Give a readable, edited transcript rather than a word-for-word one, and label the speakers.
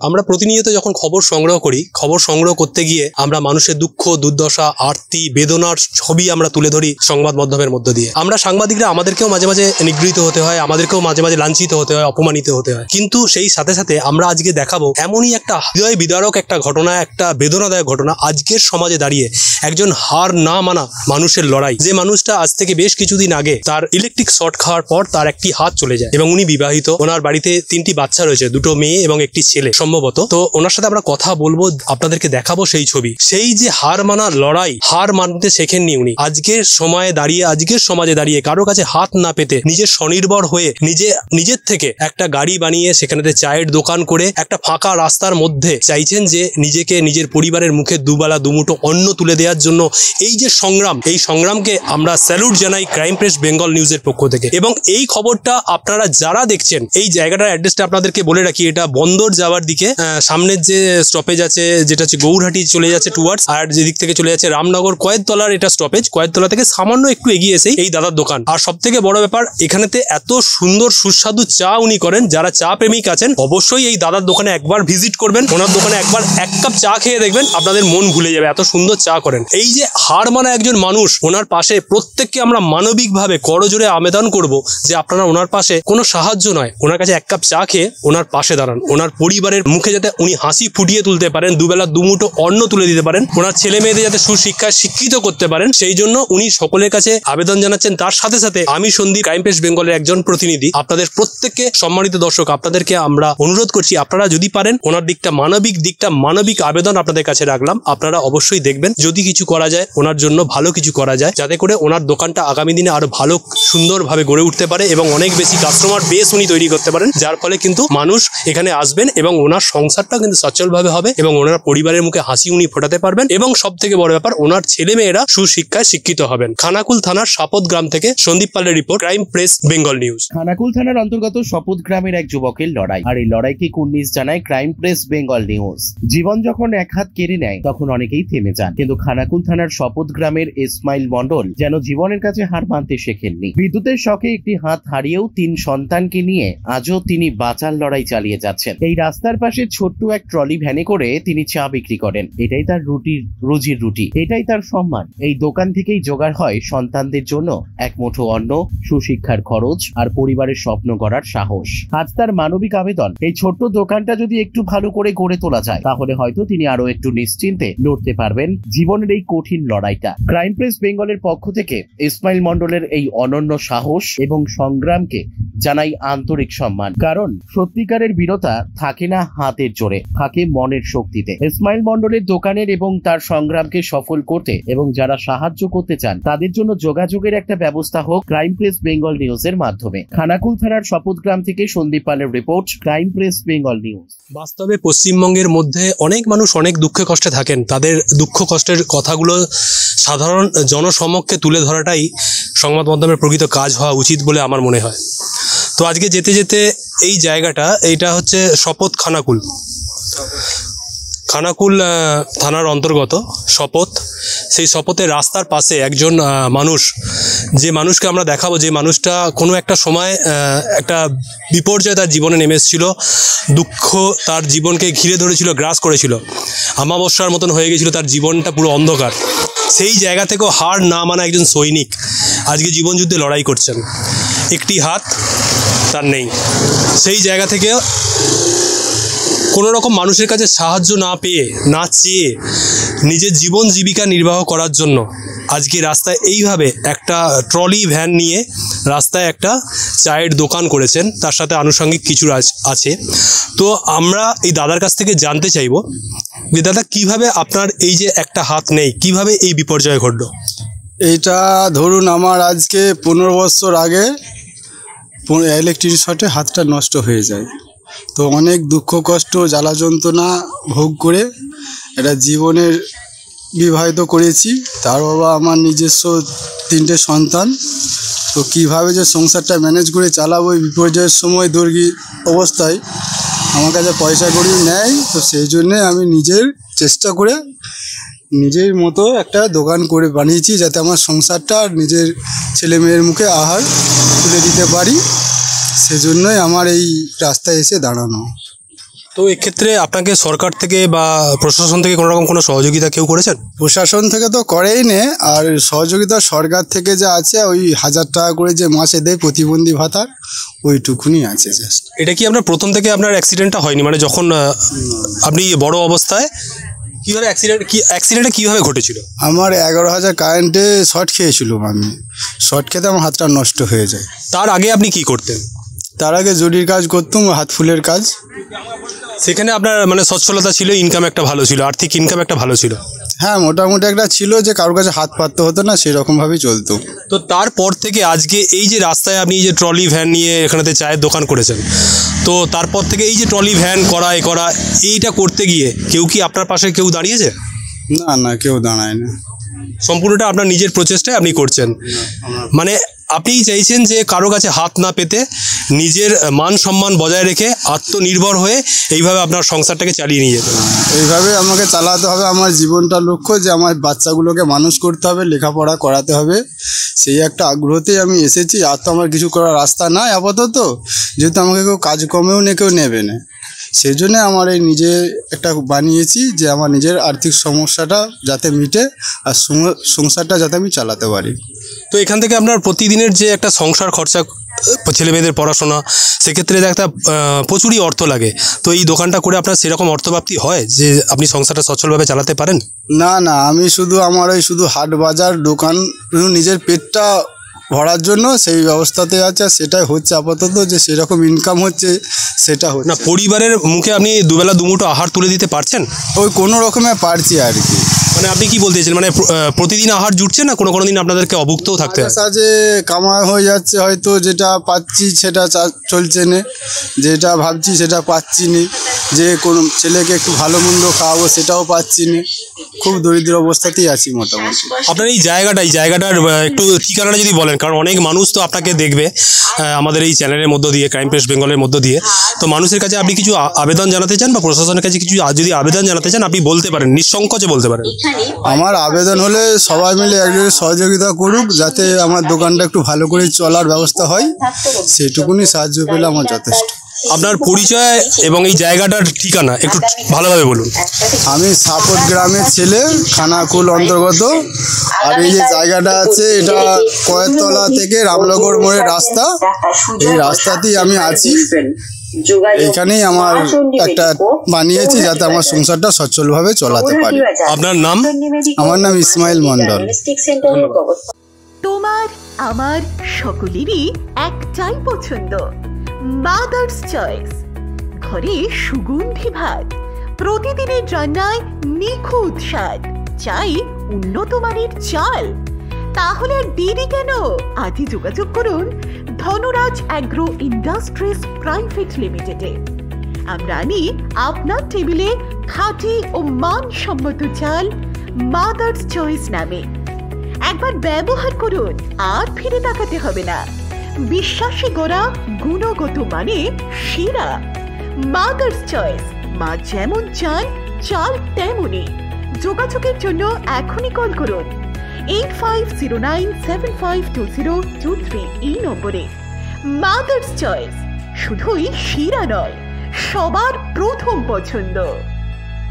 Speaker 1: আমরা প্রতিনিয়ত যখন খবর সংগ্রহ করি, খবর সংগ্রহ করতে গিয়ে আমরা মানুষের দুঃখ, দুর্দশা, আরতি, বেদনার ছবি আমরা তুলে ধরি সংবাদ মাধ্যমের মধ্য দিয়ে। আমরা সাংবাদিকরা আমাদেরকেও মাঝে মাঝে নিগৃহীত হতে হয়, আমাদেরকেও মাঝে মাঝে লাঞ্ছিত হতে হয়, অপমানিত হতে হয়। কিন্তু সেই সাথে সাথে আমরা আজকে দেখাবো এমনই একটা হৃদয় বিদারক একটা ঘটনা, একটা বেদনাদায়ক ঘটনা আজকের সমাজে দাঁড়িয়ে একজন হার না মানা মানুষের লড়াই। যে মানুষটা আজ থেকে বেশ কিছুদিন আগে তার ইলেকট্রিক শর্ট খাওয়ার পর তার একটি হাত চলে যায় এবং উনি বিবাহিত, ওনার বাড়িতে 3টি বাচ্চা রয়েছে, 2টো মেয়ে এবং একটি ছেলে সম্ভবত। তো ওনার সাথে আমরা কথা বলবো, আপনাদেরকে দেখাবো সেই ছবি। সেই যে হার মানা লড়াই, হার মানতে শেখেননি উনি। আজকের সময়ে দাঁড়িয়ে, আজকের সমাজে দাঁড়িয়ে কারো কাছে হাত না পেতে নিজের স্বনির্ভর হয়ে নিজের থেকে একটা গাড়ি বানিয়ে সেখানে চায়ের দোকান করে একটা ফাঁকা রাস্তার মধ্যে চাইছেন যে নিজেকে, নিজের পরিবারের মুখে দুবেলা দুমুঠো অন্ন তুলে দেওয়ার জন্য এই যে সংগ্রাম, এই সংগ্রামকে আমরা স্যালুট জানাই ক্রাইম প্রেস বেঙ্গল নিউজের পক্ষ থেকে। এবং এই খবরটা আপনারা যারা দেখছেন, এই জায়গাটার অ্যাড্রেসটা আপনাদেরকে বলে রাখি, এটা বন্দর যাওয়ার দিকে সামনের যে স্টপেজ আছে, যেটা হচ্ছে গৌরহাটি চলে যাচ্ছে টুয়ার্ডস, আর যেদিক থেকে চলে যাচ্ছে রামনগর কয়েদতলার এটা স্টপেজ। কয়েদতলা থেকে সামান্য একটু এগিয়ে এসেই এই দাদার দোকান। আর সব থেকে বড় ব্যাপার, এখানেতে এত সুন্দর সুস্বাদু চা উনি করেন। যারা চা প্রেমিক আছেন অবশ্যই এই দাদার দোকানে একবার ভিজিট করবেন, ওনার দোকানে একবার 1 কাপ চা খেয়ে দেখবেন, আপনাদের মন ভুলে যাবে, এত সুন্দর চা করেন। এই যে হার মানা একজন মানুষ, ওনার পাশে প্রত্যেককে আমরা মানবিকভাবে করজোড়ে আবেদন করব যে আপনারা ওনার পাশে কোনো সাহায্য নয়, ওনার কাছে 1 কাপ চা খেয়ে ওনার পাশে দাঁড়ান। ওনার পরিবারের মুখে যাতে উনি হাসি ফুটিয়ে তুলতে পারেন, দুবেলা দুমুঠো অন্ন তুলে দিতে পারেন, ওনার ছেলে মেয়েদের যাতে সুশিক্ষায় শিক্ষিত করতে পারেন, সেই জন্য উনি সকলের কাছে আবেদন জানাচ্ছেন। তার সাথে সাথে আমি সন্দীপ, ক্রাইম প্রেস বেঙ্গলের একজন প্রতিনিধি, আপনাদের প্রত্যেককে, সম্মানিত দর্শক, আপনাদেরকে আমরা অনুরোধ করছি, আপনারা যদি পারেন ওনার দিকটা, মানবিক আবেদন আপনাদের কাছে রাখলাম। আপনারা অবশ্যই দেখবেন যদি কিছু করা যায়, ওনার জন্য ভালো কিছু করা যায়, যাতে করে ওনার দোকানটা আগামী দিনে আরো ভালো সুন্দরভাবে গড়ে উঠতে পারে এবং অনেক বেশি কাস্টমার বেস উনি তৈরি করতে পারেন, যার ফলে কিন্তু মানুষ এখানে আসবেন এবং ওনার সংসারটা কিন্তু সচ্ছলভাবে হবে এবং ওনার পরিবারের মুখে হাসি উনি ফোটাতে পারবেন। এবং সব থেকে বড় ব্যাপার, ওনার ছেলে মেয়েরা সুশিক্ষায় শিক্ষিত হবেন। খানাকুল থানার শপথ গ্রাম থেকে সন্দীপ পালের report, crime press Bengal news.
Speaker 2: Khanakul থানার অন্তর্গত শপথ গ্রামের এক যুবকের লড়াই, আর এই লড়াইকে কুর্নিশ জানায় ক্রাইম প্রেস বেঙ্গল নিউজ। জীবন যখন এক হাত কেড়ে নেয় তখন অনেকেই থেমে যান, কিন্তু খানাকুল থানার শপথ গ্রামের ইসমাইল মন্ডল যেন জীবনের কাছে হার মানতে শেখেননি। বিদ্যুতের শকে একটি হাত হারিয়েও 3 সন্তানকে নিয়ে আজও তিনি বাঁচার লড়াই চালিয়ে যাচ্ছেন। এই রাস্তার পাশে ছোট্ট এক ট্রলি ভ্যানে করে তিনি চা বিক্রি করেন। এটাই তার রুজির রুটি, এটাই তার সম্মান। এই দোকান থেকেই জোগাড় হয় সন্তানদের জন্য এক মুঠো অন্ন, সুশিক্ষার খরচ আর পরিবারের স্বপ্ন গড়ার সাহস। আজ তার মানবিক আবেদন, এই ছোট্ট দোকানটা যদি একটু ভালো করে গড়ে তোলা যায় তাহলে হয়তো তিনি আরো একটু নিশ্চিন্তে লড়তে পারবেন জীবনের এই কঠিন লড়াইটা। ক্রাইম প্রেস বেঙ্গলের পক্ষ থেকে ইসমাইল মন্ডলের এই অনন্য সাহস এবং সংগ্রামকে জানাই আন্তরিক সম্মান, কারণ সত্যিকারের বীরতা থাকে না হাতের জোরে, থাকে মনের শক্তিতে। ইসমাইল মন্ডলের দোকানের এবং তার সংগ্রামকে সফল করতে এবং যারা সাহায্য করতে চান তাদের জন্য যোগাযোগের একটা ব্যবস্থা হোক ক্রাইম প্রেস বেঙ্গল নিউজের মাধ্যমে। খানাকুল থানার শপথ গ্রাম থেকে সন্দীপ পালের report, crime press Bengal news.
Speaker 1: বাস্তবে পশ্চিমবঙ্গের মধ্যে অনেক মানুষ অনেক দুঃখে কষ্টে থাকেন। তাদের দুঃখ কষ্টের কথাগুলো সাধারণ জনসমক্ষে তুলে ধরাটাই সংবাদ মাধ্যমের প্রকৃত কাজ হওয়া উচিত বলে আমার মনে হয়। তো আজকে যেতে যেতে এই জায়গাটা, এইটা হচ্ছে শপথ খানাকুল থানার অন্তর্গত শপথ। সেই শপথের রাস্তার পাশে একজন মানুষ, যে মানুষকে আমরা দেখাবো, যে মানুষটা কোনো একটা সময় একটা বিপর্যয় তার জীবনে নেমে এসেছিল, দুঃখ তার জীবনকে ঘিরে ধরেছিল, গ্রাস করেছিল, আমাবস্যার মতন হয়ে গেছিল, তার জীবনটা পুরো অন্ধকার। সেই জায়গা থেকেও হার না মানা একজন সৈনিক আজকে জীবনযুদ্ধে লড়াই করছেন। একটি হাত তার নেই, সেই জায়গা থেকে কোনো রকম মানুষের কাছে সাহায্য না পেয়ে, না চেয়ে নিজের জীবন জীবিকা নির্বাহ করার জন্য আজকে রাস্তায় এইভাবে একটা ট্রলি ভ্যান নিয়ে রাস্তায় একটা চায়ের দোকান করেছেন, তার সাথে আনুষঙ্গিক কিছু আছে। তো আমরা এই দাদার কাছ থেকে জানতে চাইব যে দাদা, কিভাবে আপনার এই যে একটা হাত নেই, কিভাবে এই বিপর্যয় ঘটলো?
Speaker 3: এইটা ধরুন আমার আজকে 15 বছর আগে ইলেকট্রিক শর্টে হাতটা নষ্ট হয়ে যায়। তো অনেক দুঃখ কষ্ট, জ্বালা যন্ত্রণা ভোগ করে এটা জীবনের বিবাহিত করেছি। তার বাবা আমার নিজস্ব 3টে সন্তান। তো কিভাবে যে সংসারটা ম্যানেজ করে চালাবো এই বিপর্যয়ের সময়, দুর্গী অবস্থায় আমার কাছে পয়সা কড়ি নেয়। তো সেই জন্যে আমি নিজের চেষ্টা করে নিজের মতো একটা দোকান করে বানিয়েছি, যাতে আমার সংসারটা আর নিজের ছেলে মেয়ের মুখে আহার তুলে দিতে পারি। সেজন্যই আমার এই রাস্তায় এসে দাঁড়ানো।
Speaker 1: তো এক্ষেত্রে আপনাকে সরকার থেকে বা প্রশাসন থেকে কোনো রকম কোনো সহযোগিতা কেউ করেছেন?
Speaker 3: প্রশাসন থেকে তো করেই নে, আর সহযোগিতা সরকার থেকে যা আছে ওই 1000 টাকা করে যে মাসে দেয় প্রতিবন্ধী ভাতার, ওইটুকুনি আছে জাস্ট।
Speaker 1: এটা কি আপনার প্রথম থেকে আপনার অ্যাক্সিডেন্টটা হয়নি, মানে যখন আপনি বড় অবস্থায় কীভাবে অ্যাক্সিডেন্টটা কীভাবে ঘটেছিল?
Speaker 3: আমার 11,000 কারেন্টে শর্ট খেয়েছিলাম, আমি শর্ট খেতে আমার হাতটা নষ্ট হয়ে যায়।
Speaker 1: তার আগে আপনি কি করতেন?
Speaker 3: তার আগে জরির কাজ করতাম, হাত ফুলের কাজ।
Speaker 1: সেখানে আপনার মানে সচ্ছলতা ছিল, ইনকাম একটা ভালো ছিল, আর্থিক ইনকাম একটা ভালো ছিল?
Speaker 3: হ্যাঁ, মোটামুটি একটা ছিল, যে কারোর কাছে হাত পাততে হতো না, সেরকমভাবেই চলতো।
Speaker 1: তো তারপর থেকে আজকে এই যে রাস্তায় আপনি এই যে ট্রলি ভ্যান নিয়ে এখানেতে চায়ের দোকান করেছেন, তো তারপর থেকে এই যে ট্রলি ভ্যান করা এইটা করতে গিয়ে কেউ কি আপনার পাশে কেউ দাঁড়িয়েছে?
Speaker 3: না না, কেউ দাঁড়ায় না।
Speaker 1: সম্পূর্ণটা আপনার নিজের প্রচেষ্টায় আপনি করছেন, মানে আপনি চাইছেন যে কারো কাছে হাত না পেতে নিজের মান সম্মান বজায় রেখে আত্মনির্ভর হয়ে এইভাবে আপনার সংসারটাকে চালিয়ে নিয়ে যেতে।
Speaker 3: এইভাবে আমাকে চালাতে হবে, আমার জীবনটা লক্ষ্য যে আমার বাচ্চাগুলোকে মানুষ করতে হবে, লেখাপড়া করাতে হবে, সেই একটা আগ্রহতেই আমি এসেছি। আর তো আমার কিছু করার রাস্তা নাই আপাতত, যেহেতু আমাকে কেউ কাজকর্মেও কেউ নেবে না, সেই জন্য আমার এই নিজে একটা বানিয়েছি যে আমার নিজের আর্থিক সমস্যাটা যাতে মিটে আর সংসারটা যাতে আমি চালাতে পারি।
Speaker 1: তো এখান থেকে আপনার প্রতিদিনের যে একটা সংসার খরচা, ছেলেমেয়েদের পড়াশোনা, সেক্ষেত্রে একটা প্রচুরই অর্থ লাগে। তো এই দোকানটা করে আপনার সেরকম অর্থপ্রাপ্তি হয় যে আপনি সংসারটা সচ্ছলভাবে চালাতে পারেন?
Speaker 3: না না, আমি শুধু আমার ওই শুধু হাট বাজার দোকান, নিজের পেটটা ভরার জন্য সেই ব্যবস্থাতে আছে, সেটাই হচ্ছে আপাতত, যে সেরকম ইনকাম হচ্ছে সেটা হচ্ছে
Speaker 1: না। পরিবারের মুখে আপনি দুবেলা দুমুঠো আহার তুলে দিতে পারছেন?
Speaker 3: ওই কোনো রকমে পারছি আর কি।
Speaker 1: মানে আপনি কি বলতে চাইছেন, মানে প্রতিদিন আহার জুটছে না, কোনো দিন আপনাদেরকে অভুক্তও থাকতে হয়?
Speaker 3: সাজে কামাই হয়ে যাচ্ছে, হয়তো যেটা পাচ্ছি সেটা চলছে না, যেটা ভাবছি সেটা পাচ্ছি না, যে কোনো ছেলেকে একটু ভালো মন্দ খাওয়াবো সেটাও পাচ্ছি না, খুব দরিদ্র অবস্থাতেই আছি মোটামুটি।
Speaker 1: আপনার এই জায়গাটার একটু ঠিকানাটা যদি বলেন, কারণ অনেক মানুষ তো আপনাকে দেখবে আমাদের এই চ্যানেলের মধ্য দিয়ে, ক্রাইম প্রেস বেঙ্গলের মধ্য দিয়ে, তো মানুষের কাছে আপনি কিছু আবেদন জানাতে চান বা প্রশাসনের কাছে কিছু যদি আবেদন জানাতে চান, আপনি বলতে পারেন, নিঃসংকোচে বলতে পারেন।
Speaker 3: আমার আবেদন হলে সবাই মিলে একজনের সহযোগিতা করুক, যাতে আমার দোকানটা একটু ভালো করে চলার ব্যবস্থা হয়, সেটুকুনি সাহায্য পেলে আমার যথেষ্ট।
Speaker 1: আপনার পরিচয় এবং এই জায়গাটার ঠিকানা একটু ভালোভাবে বলুন।
Speaker 3: আমি সাপোর্ট গ্রামের ছেলে, খানাকুল অন্তর্গত। আর এই যে জায়গাটা আছে, এটা কয়েকতলা থেকে রামনগর মোড়ের রাস্তা, এই রাস্তাতেই আমি আছি। এখানেই আমার একটা বানিয়েছি যাতে আমার সংসারটা সচ্ছলভাবে চলাতে পারি।
Speaker 1: আপনার নাম?
Speaker 3: আমার নাম ইসমাইল মন্ডল।
Speaker 4: তোমার আমার সকলেরই একটাই পছন্দ, মাদার্স চয়েস। ঘরে সুগন্ধি ভাত, প্রতিদিনের রান্নায় নিখুঁত স্বাদ, চাই উন্নত মানের চাল। তাহলে আর দেরি কেন? আজই যোগাযোগ করুন ধনরাজ অ্যাগ্রো ইন্ডাস্ট্রিজ প্রাইভেট লিমিটেডে। আমরা আনি আপনার টেবিলে খাঁটি ও মানসম্মত চাল মাদার্স চয়েস নামে। একবার ব্যবহার করুন, আর ফিরে তাকাতে হবে না। বিশ্বাসী গোড়া, গুণগত মানে সেরা। মাদার্স চয়েস, মা যেমন চান চাল তেমনই। যোগাযোগের জন্য এখনই কল করুন 8509752023 এই নম্বরে। মাদার্স চয়েস শুধুই সেরা নয়, সবার প্রথম পছন্দ।